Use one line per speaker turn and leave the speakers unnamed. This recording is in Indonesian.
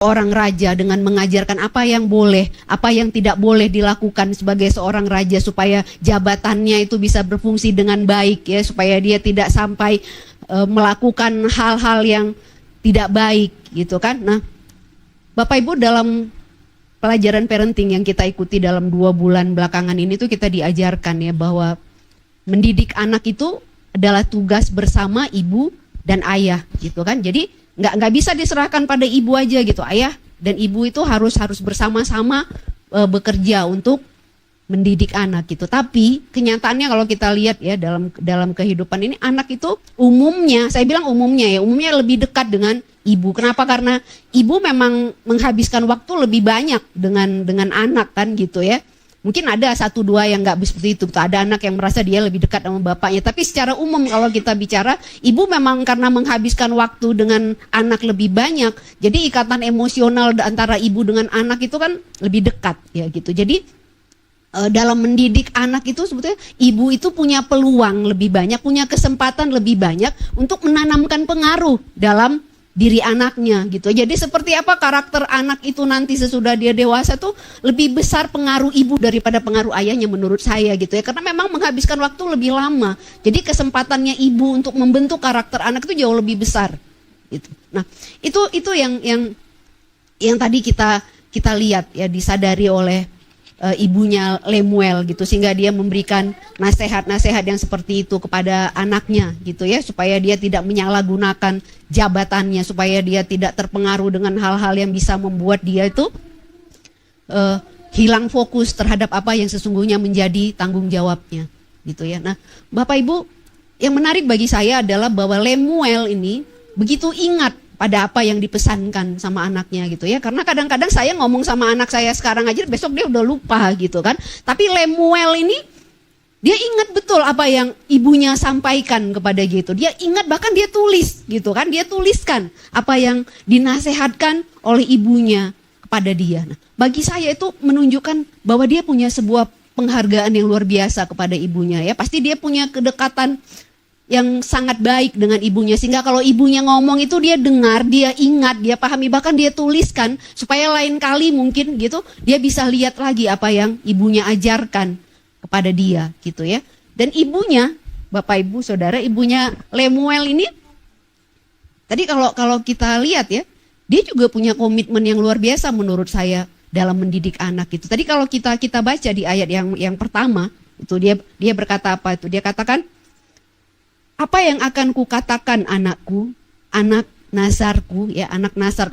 Orang raja dengan mengajarkan apa yang boleh, apa yang tidak boleh dilakukan sebagai seorang raja supaya jabatannya itu bisa berfungsi dengan baik ya, supaya dia tidak sampai melakukan hal-hal yang tidak baik gitu kan. Nah, Bapak Ibu, dalam pelajaran parenting yang kita ikuti dalam 2 bulan belakangan ini tuh kita diajarkan ya bahwa mendidik anak itu adalah tugas bersama ibu dan ayah gitu kan. Jadi nggak bisa diserahkan pada ibu aja gitu. Ayah dan ibu itu harus bersama-sama bekerja untuk mendidik anak gitu. Tapi kenyataannya kalau kita lihat ya dalam kehidupan ini, anak itu umumnya, saya bilang umumnya lebih dekat dengan ibu. Kenapa? Karena ibu memang menghabiskan waktu lebih banyak dengan anak kan gitu ya. Mungkin ada 1-2 yang nggak seperti itu. Ada anak yang merasa dia lebih dekat sama bapaknya. Tapi secara umum kalau kita bicara, ibu memang karena menghabiskan waktu dengan anak lebih banyak, jadi ikatan emosional antara ibu dengan anak itu kan lebih dekat ya gitu. Jadi dalam mendidik anak itu sebetulnya ibu itu punya peluang lebih banyak, punya kesempatan lebih banyak untuk menanamkan pengaruh dalam diri anaknya gitu. Jadi seperti apa karakter anak itu nanti sesudah dia dewasa tuh lebih besar pengaruh ibu daripada pengaruh ayahnya menurut saya gitu ya. Karena memang menghabiskan waktu lebih lama. Jadi kesempatannya ibu untuk membentuk karakter anak itu jauh lebih besar gitu. Nah, itu yang tadi kita lihat ya, disadari oleh ibunya Lemuel gitu, sehingga dia memberikan nasihat-nasihat yang seperti itu kepada anaknya gitu ya, supaya dia tidak menyalahgunakan jabatannya, supaya dia tidak terpengaruh dengan hal-hal yang bisa membuat dia itu hilang fokus terhadap apa yang sesungguhnya menjadi tanggung jawabnya gitu ya. Nah, Bapak Ibu, yang menarik bagi saya adalah bahwa Lemuel ini begitu ingat pada apa yang dipesankan sama anaknya gitu ya. Karena kadang-kadang saya ngomong sama anak saya sekarang aja, besok dia udah lupa gitu kan. Tapi Lemuel ini, dia ingat betul apa yang ibunya sampaikan kepada dia itu. Dia ingat, bahkan dia tulis gitu kan. Dia tuliskan apa yang dinasehatkan oleh ibunya kepada dia. Nah, bagi saya itu menunjukkan bahwa dia punya sebuah penghargaan yang luar biasa kepada ibunya ya. Pasti dia punya kedekatan yang sangat baik dengan ibunya, sehingga kalau ibunya ngomong itu dia dengar, dia ingat, dia pahami, bahkan dia tuliskan supaya lain kali mungkin gitu dia bisa lihat lagi apa yang ibunya ajarkan kepada dia gitu ya. Dan ibunya, Bapak Ibu Saudara, ibunya Lemuel ini tadi kalau kita lihat ya, dia juga punya komitmen yang luar biasa menurut saya dalam mendidik anak gitu. Tadi kalau kita baca di ayat yang pertama itu dia berkata apa itu? Dia katakan, apa yang akan kukatakan anakku, anak Nazarku, ya anak Nazar.